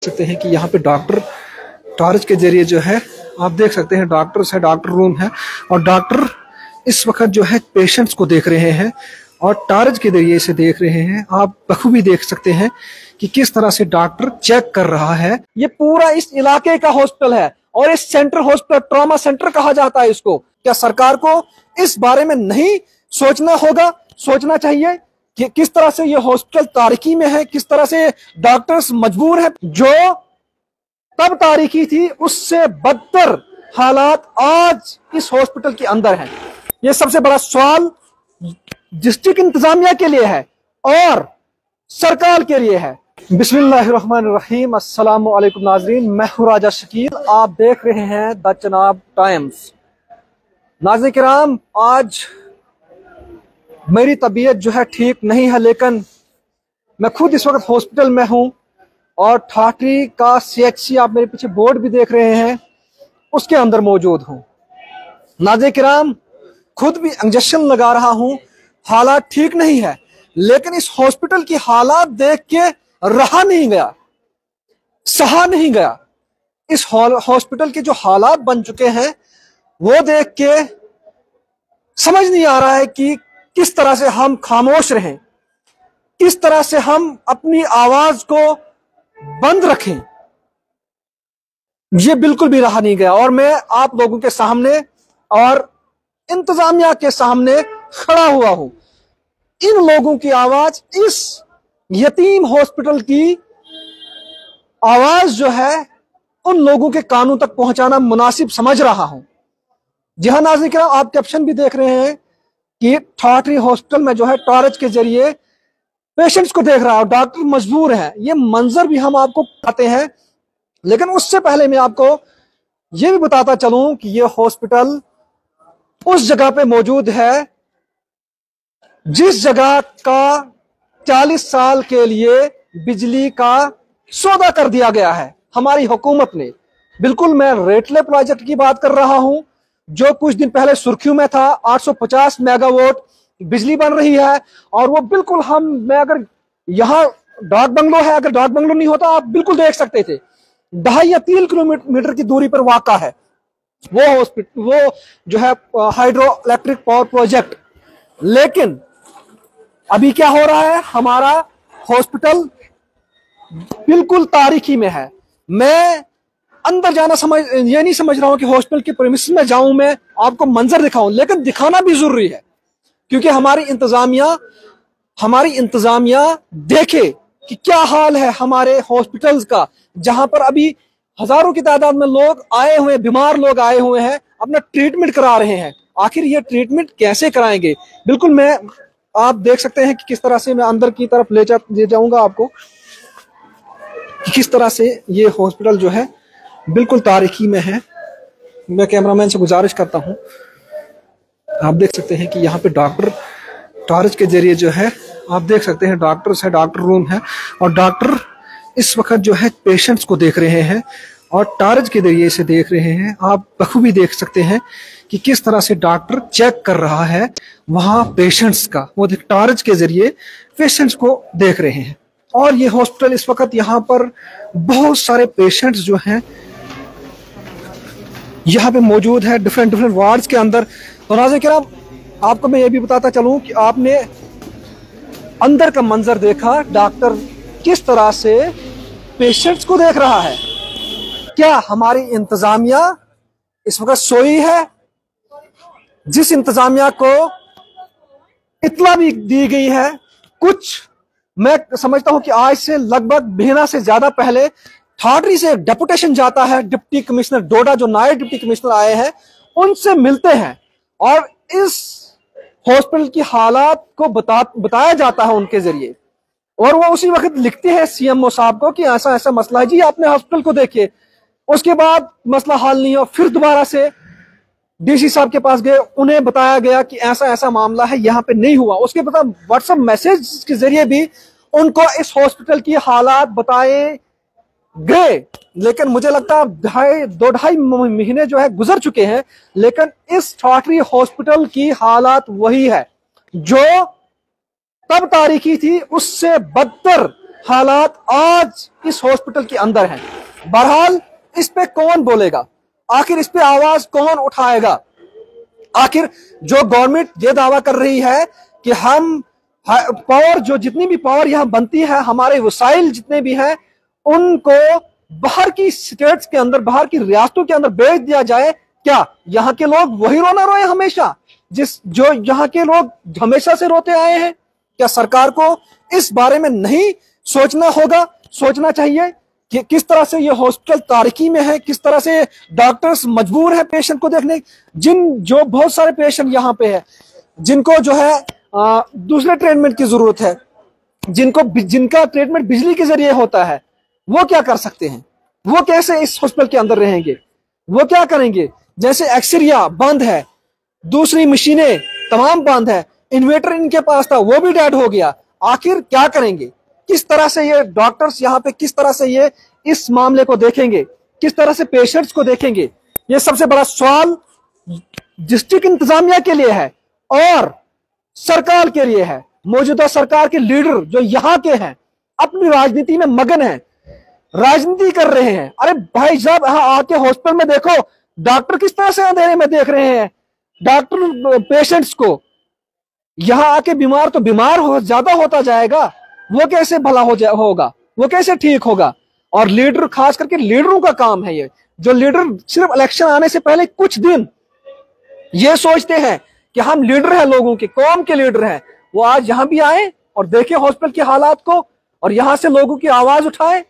सकते हैं कि यहाँ पे डॉक्टर टॉर्च के जरिए जो है आप देख सकते हैं डॉक्टर्स है, डॉक्टर रूम है और डॉक्टर इस वक्त जो है पेशेंट्स को देख रहे हैं और टॉर्च के जरिए इसे देख रहे हैं। आप बखूबी देख सकते हैं कि किस तरह से डॉक्टर चेक कर रहा है। ये पूरा इस इलाके का हॉस्पिटल है और इस सेंटर हॉस्पिटल ट्रॉमा सेंटर कहा जाता है इसको। क्या सरकार को इस बारे में नहीं सोचना होगा? सोचना चाहिए कि किस तरह से ये हॉस्पिटल तारीकी में है, किस तरह से डॉक्टर्स मजबूर हैं। जो तब तारीकी थी उससे बदतर हालात आज इस हॉस्पिटल के अंदर हैं। ये सबसे बड़ा सवाल डिस्ट्रिक्ट इंतजामिया के लिए है और सरकार के लिए है। बिस्मिल्लाहिर्रहमानिर्रहीम, अस्सलाम वालेकुम नाजरीन, मैं हूं राजा शकील, आप देख रहे हैं द चनाब टाइम्स। नाज़रीन किराम, आज मेरी तबीयत जो है ठीक नहीं है, लेकिन मैं खुद इस वक्त हॉस्पिटल में हूं और ठाठरी का CHC, आप मेरे पीछे बोर्ड भी देख रहे हैं, उसके अंदर मौजूद हूं। नाज़रीन किराम, खुद भी इंजेक्शन लगा रहा हूं, हालात ठीक नहीं है, लेकिन इस हॉस्पिटल की हालात देख के रहा नहीं गया, सहा नहीं गया। इस हॉस्पिटल के जो हालात बन चुके हैं वो देख के समझ नहीं आ रहा है कि किस तरह से हम खामोश रहें, किस तरह से हम अपनी आवाज को बंद रखें। ये बिल्कुल भी रहा नहीं गया और मैं आप लोगों के सामने और इंतजामिया के सामने खड़ा हुआ हूं। इन लोगों की आवाज, इस यतीम हॉस्पिटल की आवाज जो है, उन लोगों के कानों तक पहुंचाना मुनासिब समझ रहा हूं। जी हाँ नाज़रीन किराम, आप कैप्शन भी देख रहे हैं कि ठाठरी हॉस्पिटल में जो है टॉर्च के जरिए पेशेंट्स को देख रहा है और डॉक्टर मजबूर है। ये मंजर भी हम आपको बताते हैं, लेकिन उससे पहले मैं आपको ये भी बताता चलूं कि ये हॉस्पिटल उस जगह पे मौजूद है जिस जगह का 40 साल के लिए बिजली का सौदा कर दिया गया है हमारी हुकूमत ने। बिल्कुल मैं रेटले प्रोजेक्ट की बात कर रहा हूं, जो कुछ दिन पहले सुर्खियों में था। 850 मेगावाट बिजली बन रही है और वो बिल्कुल मैं अगर यहाँ डाक बंगलो है, अगर डाक बंगलो नहीं होता आप बिल्कुल देख सकते थे। 2.5 या 3 किलोमीटर की दूरी पर वाक़ा है वो हॉस्पिटल, वो जो है हाइड्रो इलेक्ट्रिक पावर प्रोजेक्ट। लेकिन अभी क्या हो रहा है, हमारा हॉस्पिटल बिल्कुल तारीकी में है। मैं अंदर जाना ये नहीं समझ रहा हूं कि हॉस्पिटल के प्रेमिसेस में जाऊं, मैं आपको मंजर दिखाऊं, लेकिन दिखाना भी जरूरी है क्योंकि हमारी इंतजामिया देखे कि क्या हाल है हमारे हॉस्पिटल्स का, जहां पर अभी हजारों की तादाद में लोग आए हुए, बीमार लोग आए हुए हैं, अपना ट्रीटमेंट करा रहे हैं। आखिर ये ट्रीटमेंट कैसे कराएंगे? बिल्कुल मैं आप देख सकते हैं कि किस तरह से मैं अंदर की तरफ ले जाऊंगा आपको कि किस तरह से ये हॉस्पिटल जो है बिल्कुल तारीकी में है। मैं कैमरामैन से गुजारिश करता हूं, आप देख सकते हैं कि यहाँ पे डॉक्टर टॉर्च के जरिए जो है आप देख सकते हैं डॉक्टर्स है, डॉक्टर रूम है और डॉक्टर इस वक्त जो है पेशेंट्स को देख रहे हैं और टॉर्च के जरिए इसे देख रहे हैं। आप बखूबी देख सकते हैं कि किस तरह से डॉक्टर चेक कर रहा है वहां पेशेंट्स का, वो टॉर्च के जरिए पेशेंट्स को देख रहे हैं। और ये हॉस्पिटल इस वक्त यहाँ पर बहुत सारे पेशेंट्स जो हैं यहाँ पे मौजूद है डिफरेंट वार्ड्स के अंदर। तो नाज़रीन किराम, आपको मैं ये भी बताता चलूं कि आपने अंदर का मंजर देखा, डॉक्टर किस तरह से पेशेंट्स को देख रहा है। क्या हमारी इंतजामिया इस वक्त सोई है? जिस इंतजामिया को इत्तला भी दी गई है, कुछ मैं समझता हूं कि आज से लगभग महीना से ज्यादा पहले ठाठरी से एक डेपुटेशन जाता है, डिप्टी कमिश्नर डोडा, जो नए डिप्टी कमिश्नर आए हैं, उनसे मिलते हैं और इस हॉस्पिटल की हालात को बताया जाता है उनके जरिए। और वो उसी वक्त लिखते हैं CMO साहब को कि ऐसा ऐसा मसला है जी, आपने हॉस्पिटल को देखिए। उसके बाद मसला हल नहीं हो, फिर दोबारा से DC साहब के पास गए, उन्हें बताया गया कि ऐसा ऐसा मामला है, यहाँ पे नहीं हुआ। उसके बाद व्हाट्सएप मैसेज के जरिए भी उनको इस हॉस्पिटल की हालात बताए गए। लेकिन मुझे लगता है 2-2.5 महीने जो है गुजर चुके हैं, लेकिन इस ठाठरी हॉस्पिटल की हालात वही है जो तब तारीकी थी, उससे बदतर हालात आज इस हॉस्पिटल के अंदर हैं। बहरहाल इस पे कौन बोलेगा, आखिर इस पे आवाज कौन उठाएगा? आखिर जो गवर्नमेंट ये दावा कर रही है कि हम पावर, जो जितनी भी पावर यहां बनती है, हमारे वसाइल जितने भी हैं, उनको बाहर की स्टेट्स के अंदर, बाहर की रियासतों के अंदर बेच दिया जाए। क्या यहाँ के लोग वही रोना रोए हमेशा, जो यहाँ के लोग हमेशा से रोते आए हैं? क्या सरकार को इस बारे में नहीं सोचना होगा? सोचना चाहिए कि किस तरह से ये हॉस्पिटल तारीकी में है, किस तरह से डॉक्टर्स मजबूर है पेशेंट को देखने। जो बहुत सारे पेशेंट यहाँ पे है, जिनको जो है दूसरे ट्रीटमेंट की जरूरत है, जिनका ट्रीटमेंट बिजली के जरिए होता है, वो क्या कर सकते हैं? वो कैसे इस हॉस्पिटल के अंदर रहेंगे? वो क्या करेंगे? जैसे एक्सरिया बंद है, दूसरी मशीनें तमाम बंद है, इन्वेटर इनके पास था वो भी डेड हो गया। आखिर क्या करेंगे? किस तरह से ये डॉक्टर्स यहाँ पे, किस तरह से ये इस मामले को देखेंगे, किस तरह से पेशेंट्स को देखेंगे? ये सबसे बड़ा सवाल डिस्ट्रिक्ट इंतजामिया के लिए है और सरकार के लिए है। मौजूदा सरकार के लीडर जो यहाँ के हैं अपनी राजनीति में मगन है, राजनीति कर रहे हैं। अरे भाई साहब, यहाँ आके हॉस्पिटल में देखो डॉक्टर किस तरह से अंधेरे में देख रहे हैं डॉक्टर पेशेंट्स को। यहाँ आके बीमार तो बीमार ज्यादा होता जाएगा, वो कैसे भला होगा, वो कैसे ठीक होगा? और लीडर, खास करके लीडरों का काम है ये, जो लीडर सिर्फ इलेक्शन आने से पहले कुछ दिन ये सोचते हैं कि हम लीडर हैं, लोगों के, कौम के लीडर हैं, वो आज यहां भी आए और देखे हॉस्पिटल के हालात को और यहां से लोगों की आवाज उठाए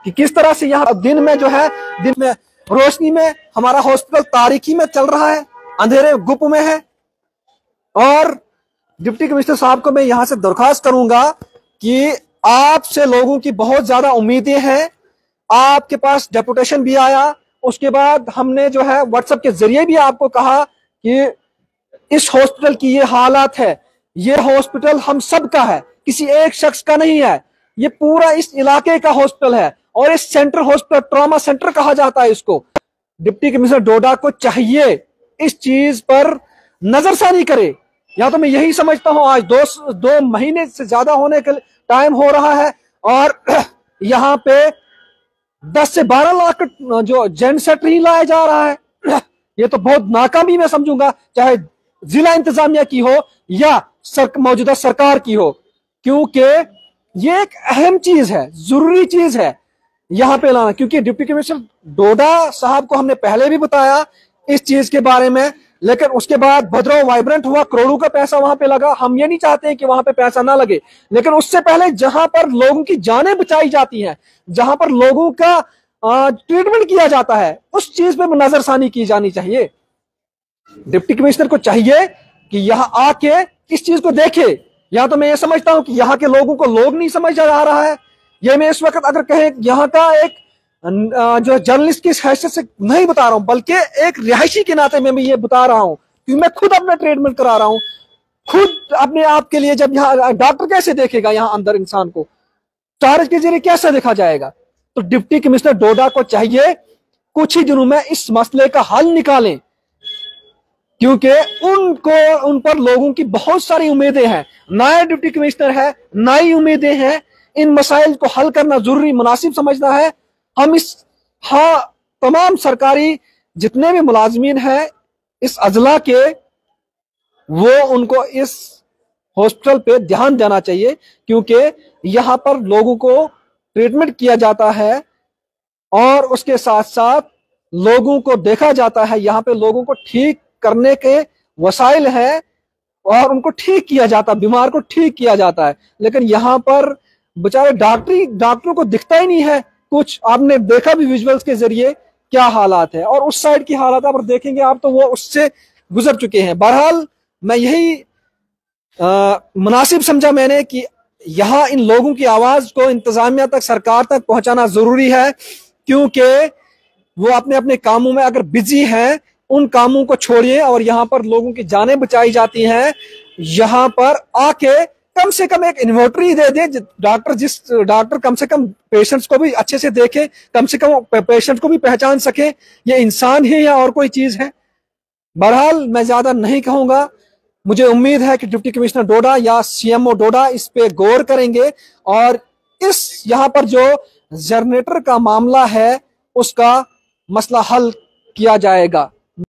कि किस तरह से यहाँ दिन में जो है, दिन में रोशनी में हमारा हॉस्पिटल तारीकी में चल रहा है, अंधेरे गुप में है। और डिप्टी कमिश्नर साहब को मैं यहां से दरख्वास्त करूंगा कि आपसे लोगों की बहुत ज्यादा उम्मीदें हैं। आपके पास डेपुटेशन भी आया, उसके बाद हमने जो है व्हाट्सएप के जरिए भी आपको कहा कि इस हॉस्पिटल की ये हालात है, ये हॉस्पिटल हम सब का है, किसी एक शख्स का नहीं है, ये पूरा इस इलाके का हॉस्पिटल है और इस सेंटर हॉस्पिटल, ट्रॉमा सेंटर कहा जाता है इसको। डिप्टी कमिश्नर डोडा को चाहिए इस चीज पर नजरसानी करे। या तो मैं यही समझता हूं, आज दो महीने से ज्यादा होने के टाइम हो रहा है और यहाँ पे 10 से 12 लाख जो जेनसेट नहीं लाया जा रहा है, ये तो बहुत नाकामी मैं समझूंगा, चाहे जिला इंतजामिया की हो या मौजूदा सरकार की हो, क्योंकि ये एक अहम चीज है, जरूरी चीज है यहाँ पे लाना। क्योंकि डिप्टी कमिश्नर डोडा साहब को हमने पहले भी बताया इस चीज के बारे में, लेकिन उसके बाद भद्रवाह वाइब्रेंट हुआ, करोड़ों का पैसा वहां पे लगा। हम ये नहीं चाहते हैं कि वहां पे पैसा ना लगे, लेकिन उससे पहले जहां पर लोगों की जानें बचाई जाती हैं, जहां पर लोगों का ट्रीटमेंट किया जाता है, उस चीज पे नजरसानी की जानी चाहिए। डिप्टी कमिश्नर को चाहिए कि यहाँ आके इस चीज को देखे। या तो मैं ये समझता हूं कि यहाँ के लोगों को लोग नहीं समझ आ रहा है, ये मैं इस वक्त अगर कहें यहाँ का एक जो जर्नलिस्ट की हैसियत से नहीं बता रहा हूं, बल्कि एक रिहायशी के नाते मैं भी ये बता रहा हूं, क्योंकि मैं खुद अपना ट्रीटमेंट करा रहा हूं, खुद अपने आप के लिए। जब यहाँ डॉक्टर कैसे देखेगा यहाँ अंदर इंसान को, चार्ज के जरिए कैसे देखा जाएगा? तो डिप्टी कमिश्नर डोडा को चाहिए कुछ ही दिनों में इस मसले का हल निकालें, क्योंकि उन पर लोगों की बहुत सारी उम्मीदें हैं। नया डिप्टी कमिश्नर है, नई उम्मीदें हैं, इन मसाइल को हल करना जरूरी मुनासिब समझना है। हम तमाम सरकारी जितने भी मुलाजमीन हैं इस अजला के, वो उनको इस हॉस्पिटल पे ध्यान देना चाहिए, क्योंकि यहाँ पर लोगों को ट्रीटमेंट किया जाता है और उसके साथ साथ लोगों को देखा जाता है। यहाँ पे लोगों को ठीक करने के वसाइल हैं और उनको ठीक किया जाता है, बीमार को ठीक किया जाता है। लेकिन यहाँ पर बेचारे डॉक्टरों को दिखता ही नहीं है कुछ। आपने देखा भी विजुअल्स के जरिए क्या हालात है, और उस साइड की हालात आप देखेंगे आप तो वो उससे गुजर चुके हैं। बहरहाल मैं यही मुनासिब समझा मैंने कि यहाँ इन लोगों की आवाज को इंतजामिया तक, सरकार तक पहुंचाना जरूरी है, क्योंकि वो अपने अपने कामों में अगर बिजी हैं, उन कामों को छोड़िए और यहाँ पर लोगों की जानें बचाई जाती हैं। यहाँ पर आके कम से कम एक इन्वर्टरी दे दे डॉक्टर कम से कम पेशेंट्स को भी अच्छे से देखे, कम से कम पेशेंट को भी पहचान सके ये इंसान है या और कोई चीज है। बहरहाल मैं ज्यादा नहीं कहूंगा, मुझे उम्मीद है कि डिप्टी कमिश्नर डोडा या सीएमओ डोडा इस पे गौर करेंगे और इस यहाँ पर जो जनरेटर का मामला है उसका मसला हल किया जाएगा।